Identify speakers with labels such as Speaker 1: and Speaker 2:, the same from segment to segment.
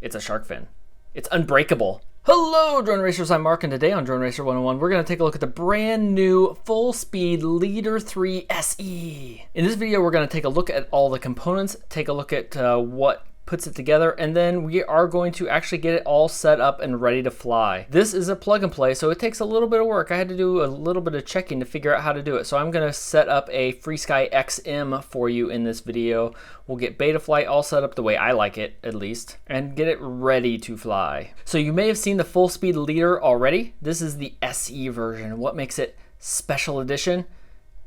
Speaker 1: it's a shark fin. It's unbreakable. Hello Drone Racers, I'm Mark, and today on Drone Racer 101 we're going to take a look at the brand new FullSpeed Leader 3 SE. In this video we're going to take a look at all the components, take a look at what puts it together, and then we are going to actually get it all set up and ready to fly. This is a plug and play, so it takes a little bit of work. I had to do a little bit of checking to figure out how to do it. So I'm going to set up a FrSky XM for you in this video. We'll get Betaflight all set up the way I like it, at least, and get it ready to fly. So you may have seen the FullSpeed Leader already. This is the SE version. What makes it special edition?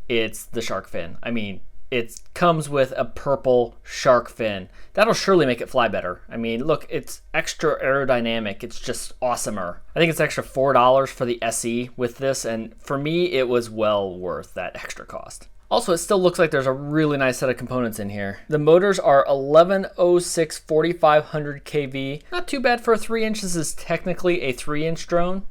Speaker 1: It's the shark fin. I mean, it comes with a purple shark fin. That'll surely make it fly better. I mean, look, it's extra aerodynamic. It's just awesomer. I think it's extra $4 for the SE with this, and for me, it was well worth that extra cost. Also, it still looks like there's a really nice set of components in here. The motors are 1106 4500 kV. Not too bad for a 3-inch. This is technically a 3-inch drone.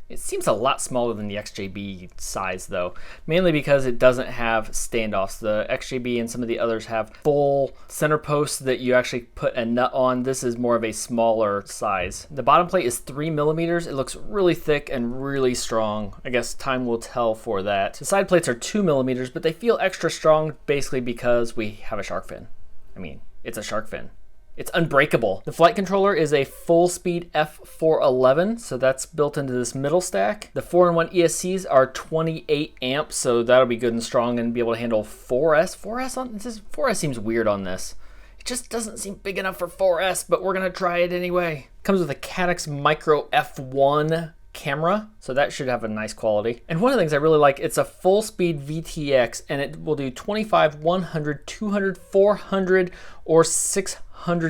Speaker 1: It seems a lot smaller than the XJB size though, mainly because it doesn't have standoffs. The XJB and some of the others have full center posts that you actually put a nut on. This is more of a smaller size. The bottom plate is 3 millimeters. It looks really thick and really strong. I guess time will tell for that. The side plates are 2 millimeters, but they feel extra strong basically because we have a shark fin. I mean, it's a shark fin. It's unbreakable. The flight controller is a FullSpeed F411, so that's built into this middle stack. The 4-in-1 ESCs are 28 amps, so that'll be good and strong and be able to handle 4S. 4S seems weird on this. It just doesn't seem big enough for 4S, but we're gonna try it anyway. Comes with a Caddx Micro F1 camera, so that should have a nice quality. And one of the things I really like, it's a FullSpeed VTX, and it will do 25, 100, 200, 400, or 600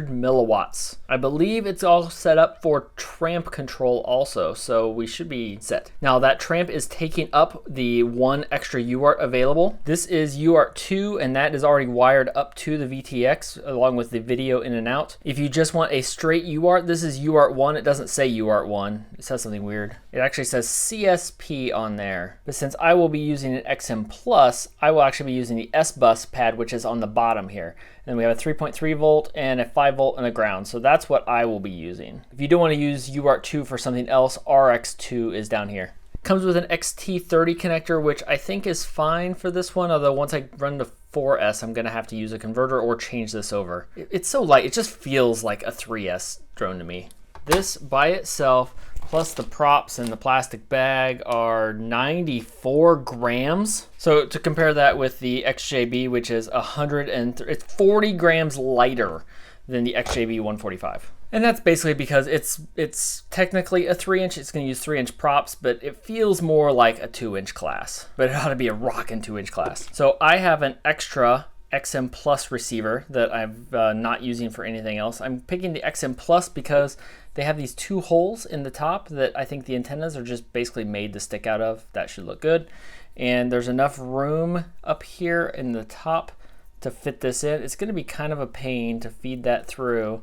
Speaker 1: milliwatts. I believe it's all set up for tramp control also, so we should be set. Now that tramp is taking up the one extra UART available. This is UART 2, and that is already wired up to the VTX along with the video in and out. If you just want a straight UART, this is UART 1. It doesn't say UART 1. It says something weird. It actually says CSP on there. But since I will be using an XM Plus, I will actually be using the S-Bus pad, which is on the bottom here. And then we have a 3.3 volt and a 5 volt and a ground. So that's what I will be using. If you do want to use UART 2 for something else, RX2 is down here. Comes with an XT30 connector, which I think is fine for this one. Although once I run to 4S, I'm going to have to use a converter or change this over. It's so light, it just feels like a 3S drone to me. This by itself, plus the props and the plastic bag, are 94 grams. So to compare that with the XJB, which is it's 40 grams lighter than the XJB 145. And that's basically because it's technically a 3-inch. It's going to use 3-inch props, but it feels more like a 2-inch class. But it ought to be a rockin' 2-inch class. So I have an extra XM Plus receiver that I'm not using for anything else. I'm picking the XM Plus because they have these 2 holes in the top that I think the antennas are just basically made to stick out of. That should look good. And there's enough room up here in the top to fit this in. It's going to be kind of a pain to feed that through,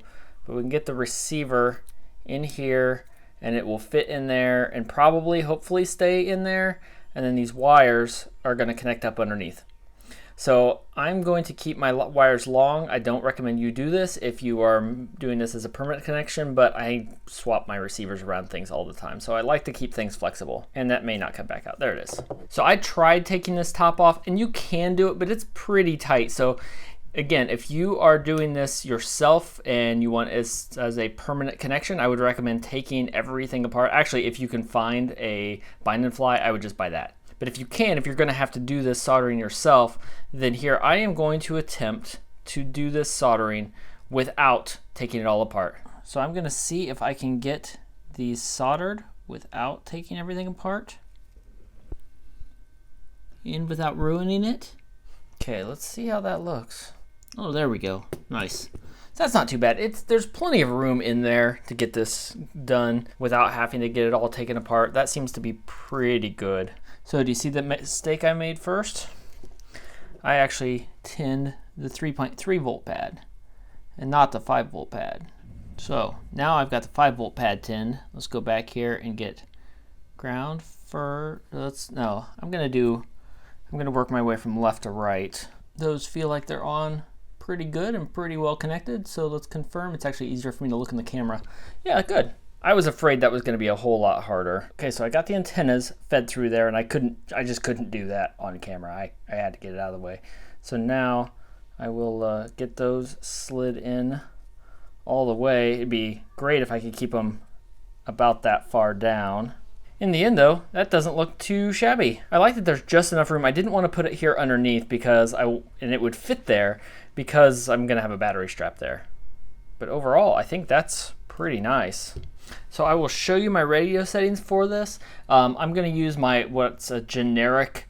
Speaker 1: but we can get the receiver in here and it will fit in there and probably hopefully stay in there. And then these wires are going to connect up underneath. So I'm going to keep my wires long. I don't recommend you do this if you are doing this as a permanent connection, but I swap my receivers around things all the time. So I like to keep things flexible, and that may not come back out. There it is. So I tried taking this top off, and you can do it, but it's pretty tight. So again, if you are doing this yourself and you want it as a permanent connection, I would recommend taking everything apart. Actually, if you can find a bind and fly, I would just buy that. But if you can, if you're going to have to do this soldering yourself, then here I am going to attempt to do this soldering without taking it all apart. So I'm going to see if I can get these soldered without taking everything apart and without ruining it. Okay, let's see how that looks. Oh, there we go. Nice. So that's not too bad. There's plenty of room in there to get this done without having to get it all taken apart. That seems to be pretty good. So do you see the mistake I made first? I actually tinned the 3.3 volt pad and not the 5 volt pad. So now I've got the 5 volt pad tinned. Let's go back here and get ground for, I'm gonna work my way from left to right. Those feel like they're on. pretty good and pretty well connected. So let's confirm. It's actually easier for me to look in the camera. Yeah, good. I was afraid that was going to be a whole lot harder. Okay, so I got the antennas fed through there, and I just couldn't do that on camera. I had to get it out of the way. So now I will get those slid in all the way. It'd be great if I could keep them about that far down. In the end though, that doesn't look too shabby. I like that there's just enough room. I didn't want to put it here underneath because and it would fit there because I'm going to have a battery strap there. But overall, I think that's pretty nice. So I will show you my radio settings for this. I'm going to use what's a generic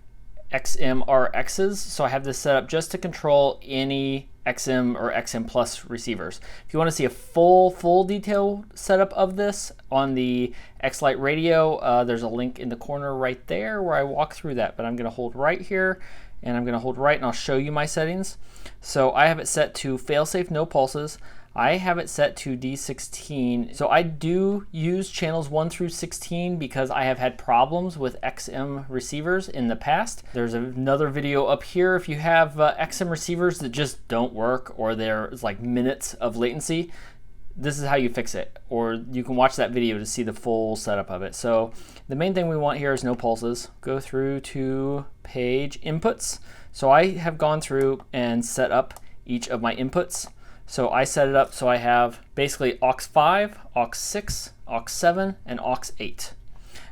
Speaker 1: XM-RXs. So I have this set up just to control any XM or XM Plus receivers. If you want to see a full detail setup of this on the X-Lite radio, there's a link in the corner right there where I walk through that. But I'm going to hold right here, and I'm going to hold right, and I'll show you my settings. So I have it set to failsafe, no pulses. I have it set to D16. So I do use channels 1 through 16 because I have had problems with XM receivers in the past. There's another video up here. If you have XM receivers that just don't work, or there's like minutes of latency, this is how you fix it. Or you can watch that video to see the full setup of it. So the main thing we want here is no pulses. Go through to page inputs. So I have gone through and set up each of my inputs. So I set it up so I have basically aux 5, aux 6, aux 7, and aux 8.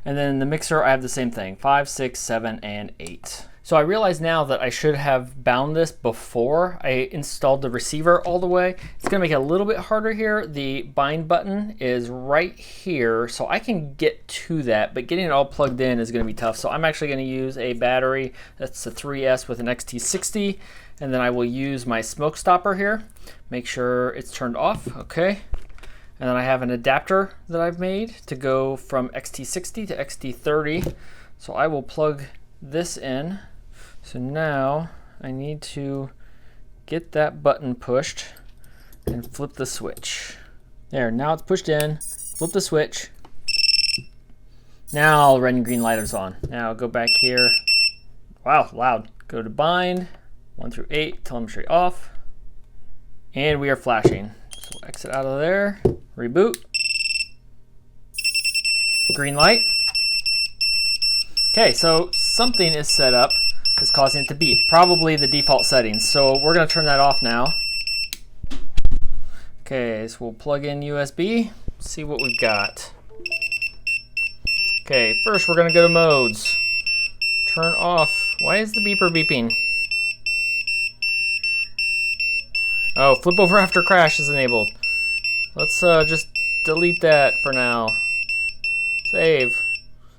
Speaker 1: And then in the mixer, I have the same thing, 5, 6, 7, and 8. So I realize now that I should have bound this before I installed the receiver all the way. It's gonna make it a little bit harder here. The bind button is right here, so I can get to that, but getting it all plugged in is gonna be tough. So I'm actually gonna use a battery, that's a 3S with an XT60, and then I will use my smoke stopper here. Make sure it's turned off, okay. And then I have an adapter that I've made to go from XT60 to XT30. So I will plug this in. So now I need to get that button pushed and flip the switch. There, now it's pushed in, flip the switch. Now the red and green light is on. Now I'll go back here. Wow, loud. Go to bind, 1 through 8, telemetry off. And we are flashing. So exit out of there, reboot. Green light. Okay, so something is set up that's causing it to beep. Probably the default settings. So we're gonna turn that off now. Okay, so we'll plug in USB, see what we've got. Okay, first we're gonna go to modes. Turn off. Why is the beeper beeping? Oh, flip over after crash is enabled. Let's just delete that for now. Save.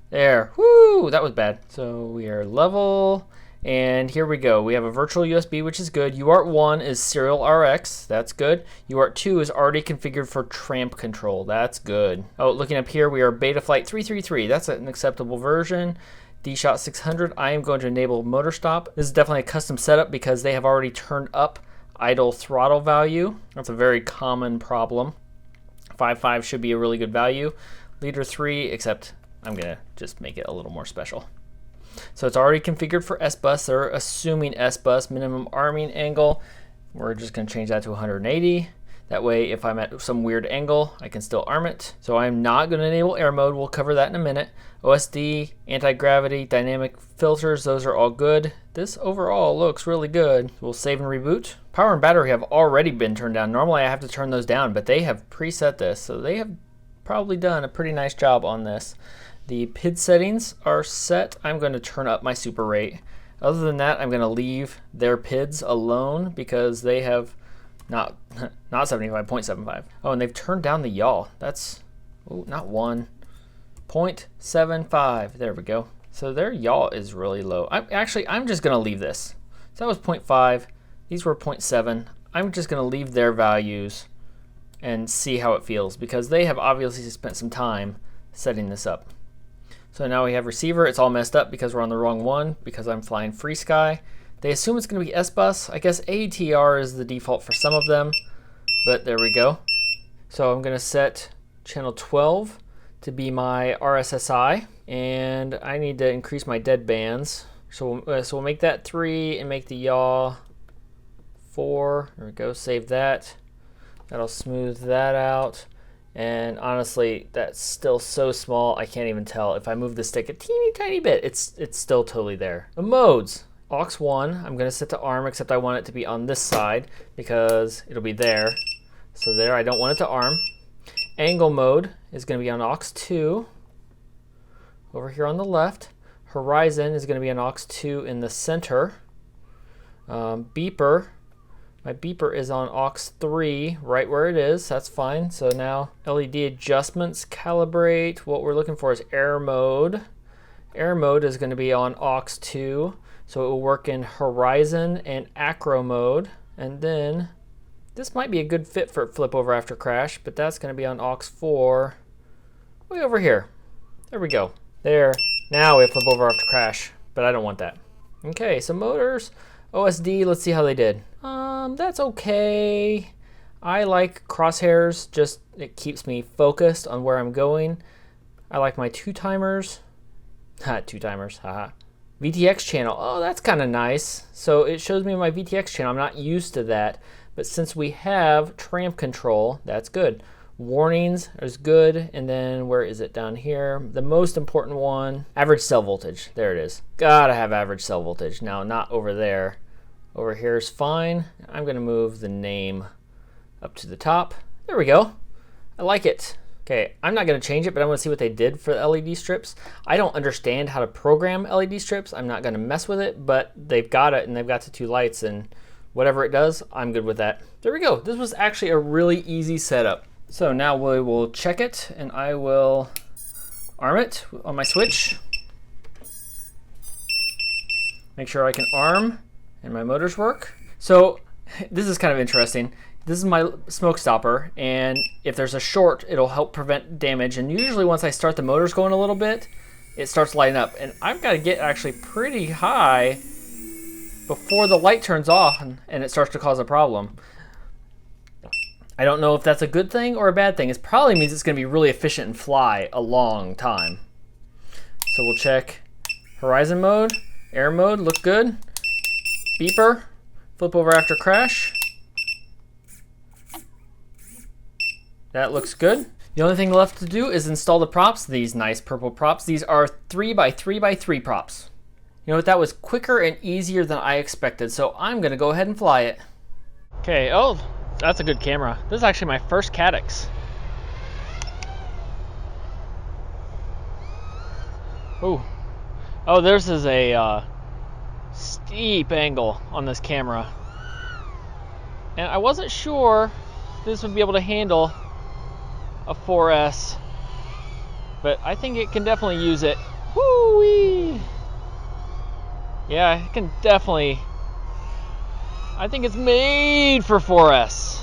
Speaker 1: There. Whoo, that was bad. So we are level, and here we go. We have a virtual USB, which is good. UART1 is serial RX. That's good. UART2 is already configured for tramp control. That's good. Oh, looking up here, we are Betaflight 333. That's an acceptable version. DShot 600. I am going to enable motor stop. This is definitely a custom setup because they have already turned up idle throttle value. That's a very common problem. 5.5 should be a really good value. Leader 3, except I'm gonna just make it a little more special. So it's already configured for S-Bus. They're assuming S-Bus minimum arming angle. We're just gonna change that to 180. That way, if I'm at some weird angle, I can still arm it. So I'm not gonna enable air mode. We'll cover that in a minute. OSD, anti-gravity, dynamic filters, those are all good. This overall looks really good. We'll save and reboot. Power and battery have already been turned down. Normally I have to turn those down, but they have preset this. So they have probably done a pretty nice job on this. The PID settings are set. I'm going to turn up my super rate. Other than that, I'm going to leave their PIDs alone because they have not 75.75. Oh, and they've turned down the yaw. That's not 1. 0.75. There we go. So their yaw is really low. I'm just going to leave this. So that was 0.5. These were 0.7. I'm just going to leave their values and see how it feels because they have obviously spent some time setting this up. So now we have receiver. It's all messed up because we're on the wrong one because I'm flying FrSky. They assume it's going to be S-Bus. I guess ATR is the default for some of them, but there we go. So I'm going to set channel 12 to be my RSSI, and I need to increase my dead bands. So we'll make that 3 and make the yaw 4. There we go, save that. That'll smooth that out. And honestly, that's still so small, I can't even tell. If I move the stick a teeny tiny bit, it's still totally there. The modes. Aux 1, I'm gonna set to ARM, except I want it to be on this side because it'll be there. So there, I don't want it to ARM. Angle mode is gonna be on aux 2, over here on the left. Horizon is gonna be on aux 2 in the center. Beeper, my beeper is on aux 3, right where it is, that's fine. So now LED adjustments, calibrate, what we're looking for is air mode. Air mode is gonna be on aux 2. So it will work in horizon and acro mode. And then this might be a good fit for flip over after crash, but that's going to be on aux 4 way over here. There we go. There. Now we have flip over after crash, but I don't want that. Okay, so motors, OSD, let's see how they did. That's okay. I like crosshairs, just it keeps me focused on where I'm going. I like my 2 timers. Ha, 2 timers, haha. VTX channel, oh, that's kind of nice. So it shows me my VTX channel. I'm not used to that, but since we have tramp control, that's good. Warnings is good, and then where is it down here? The most important one, average cell voltage. There it is. Gotta have average cell voltage. Now, not over there. Over here is fine. I'm gonna move the name up to the top. There we go. I like it. Okay, I'm not going to change it, but I want to see what they did for the LED strips. I don't understand how to program LED strips. I'm not going to mess with it, but they've got it, and they've got the 2 lights, and whatever it does, I'm good with that. There we go. This was actually a really easy setup. So now we will check it, and I will arm it on my switch. Make sure I can arm, and my motors work. So this is kind of interesting. This is my smoke stopper, and if there's a short, it'll help prevent damage. And usually once I start the motors going a little bit, it starts lighting up. And I've got to get actually pretty high before the light turns off and it starts to cause a problem. I don't know if that's a good thing or a bad thing. It probably means it's going to be really efficient and fly a long time. So we'll check horizon mode, air mode, look good. Beeper, flip over after crash. That looks good. The only thing left to do is install the props, these nice purple props. These are 3x3x3 props. You know what, that was quicker and easier than I expected, so I'm gonna go ahead and fly it. Okay, oh, that's a good camera. This is actually my first Caddx. Ooh. Oh, theirs is a steep angle on this camera. And I wasn't sure this would be able to handle a 4S, but I think it can definitely use it. Woo-wee! Yeah, it can definitely. I think it's made for 4S.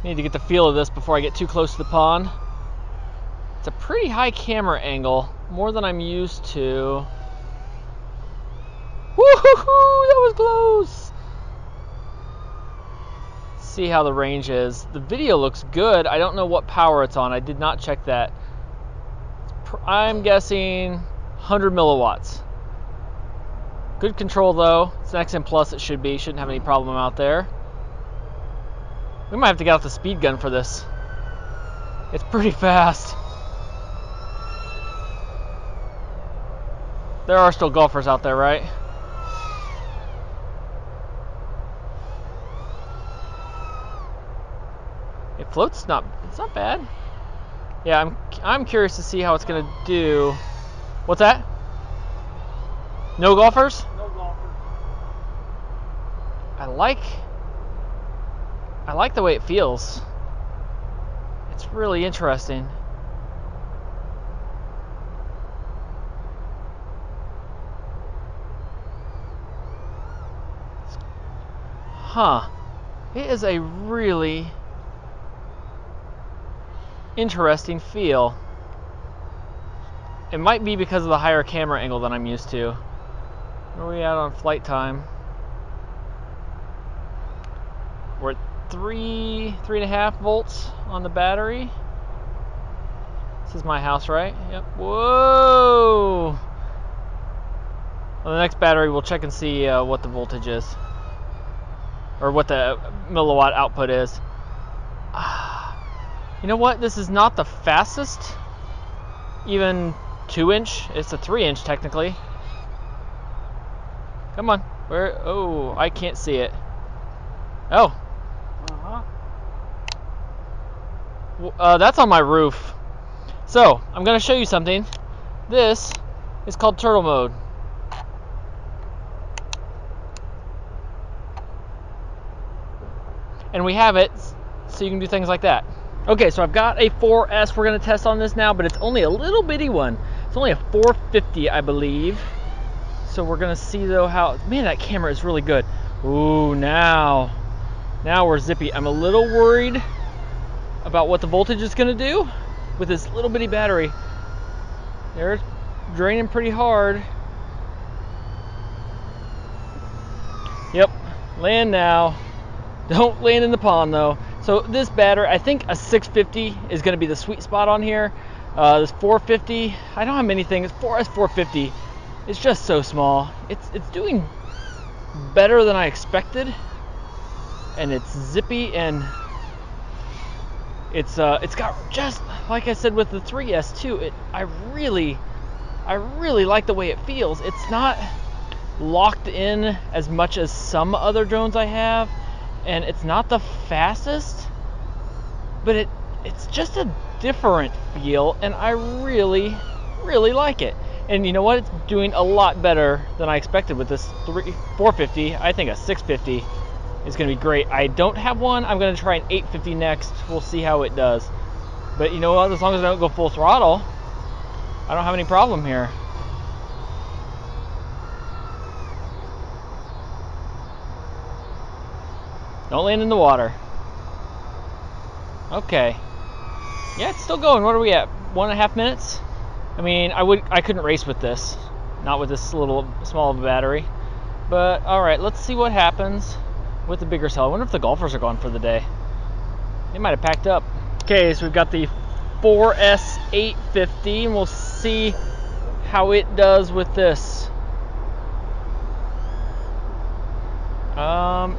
Speaker 1: Need to get the feel of this before I get too close to the pond. It's a pretty high camera angle, more than I'm used to. Woo-hoo-hoo! That was close! See how the range is. The video looks good. I don't know what power it's on. I did not check that. I'm guessing 100 milliwatts. Good control though. It's an XM Plus, it should be. Shouldn't have any problem out there. We might have to get out the speed gun for this. It's pretty fast. There are still golfers out there, right? It floats, it's not bad. Yeah, I'm curious to see how it's gonna do. What's that? No golfers?
Speaker 2: No golfers.
Speaker 1: I like the way it feels. It's really interesting. Huh. It is a really interesting feel. It might be because of the higher camera angle than I'm used to. Where are we at on flight time? We're at 3.5 volts on the battery. This is my house, right? Yep. Whoa! On the next battery, we'll check and see what the voltage is. or what the milliwatt output is. You know what? This is not the fastest, even 2-inch. It's a 3-inch technically. Come on. Where? Oh, I can't see it. Oh. That's on my roof. So, I'm going to show you something. This is called turtle mode. And we have it so you can do things like that. Okay, so I've got a 4S we're going to test on this now, but it's only a little bitty one. It's only a 450, I believe. So we're going to see, though, how... Man, that camera is really good. Ooh, now we're zippy. I'm a little worried about what the voltage is going to do with this little bitty battery. They're draining pretty hard. Yep, land now. Don't land in the pond, though. So this battery, I think a 650 is going to be the sweet spot on here. This 450, I don't have many things. 4S 450, it's just so small. It's doing better than I expected, and it's zippy, and it's got, just like I said with the 3S too. I really like the way it feels. It's not locked in as much as some other drones I have. And it's not the fastest, but it's just a different feel, and I really like it. And you know what? It's doing a lot better than I expected with this 450. I think a 650 is going to be great. I don't have one. I'm going to try an 850 next. We'll see how it does. But you know what? As long as I don't go full throttle, I don't have any problem here. Don't land in the water. Okay. Yeah, it's still going. What are we at? 1.5 minutes? I mean, I couldn't race with this. Not with this little small of a battery. But alright, let's see what happens with the bigger cell. I wonder if the golfers are gone for the day. They might have packed up. Okay, so we've got the 4S 850, and we'll see how it does with this.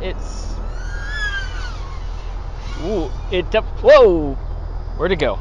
Speaker 1: It's... Ooh, whoa! Where'd it go?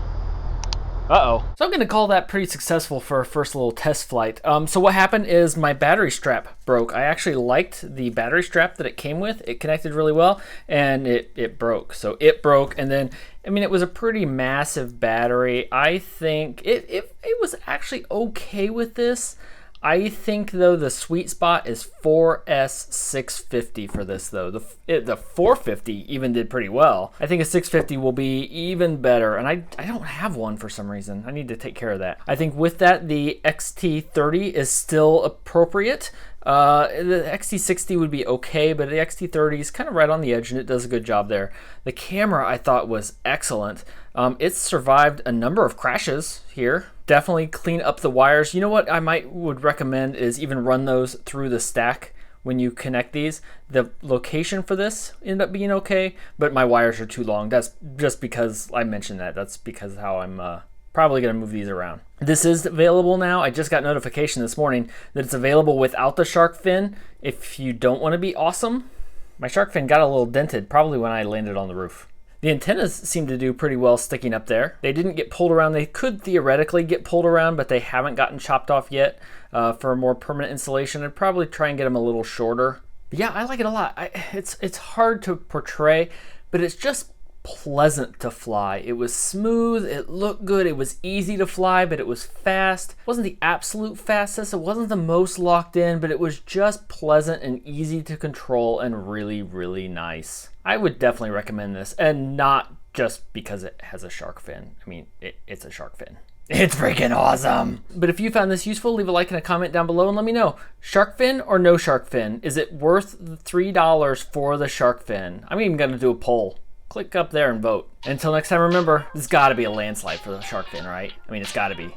Speaker 1: Uh-oh. So I'm going to call that pretty successful for our first little test flight. So what happened is my battery strap broke. I actually liked the battery strap that it came with. It connected really well, and it broke. So it broke, and then, I mean, it was a pretty massive battery. I think it was actually okay with this. I think, though, the sweet spot is 4S 650 for this, though. The 450 even did pretty well. I think a 650 will be even better, and I don't have one for some reason. I need to take care of that. I think with that, the XT30 is still appropriate. The XT60 would be okay, but the XT30 is kind of right on the edge, and it does a good job there. The camera, I thought, was excellent. It's survived a number of crashes here. Definitely clean up the wires. You know what I would recommend is even run those through the stack when you connect these. The location for this ended up being okay, but my wires are too long. That's just because I mentioned that. That's because how I'm probably going to move these around. This is available now. I just got notification this morning that it's available without the shark fin. If you don't want to be awesome, my shark fin got a little dented, probably when I landed on the roof. The antennas seem to do pretty well sticking up there. They didn't get pulled around. They could theoretically get pulled around, but they haven't gotten chopped off yet. For a more permanent installation, I'd probably try and get them a little shorter. But yeah, I like it a lot. It's hard to portray, but it's just pleasant to fly. It was smooth, it looked good, it was easy to fly, but it was fast. It wasn't the absolute fastest, it wasn't the most locked in, but it was just pleasant and easy to control and really nice. I would definitely recommend this, and not just because it has a shark fin. I mean, it's a shark fin. It's freaking awesome. But if you found this useful, leave a like and a comment down below and let me know. Shark fin or no shark fin? Is it worth the $3 for the shark fin? I'm even gonna do a poll. Click up there and vote. Until next time, remember, there's gotta be a landslide for the shark fin, right? I mean, it's gotta be.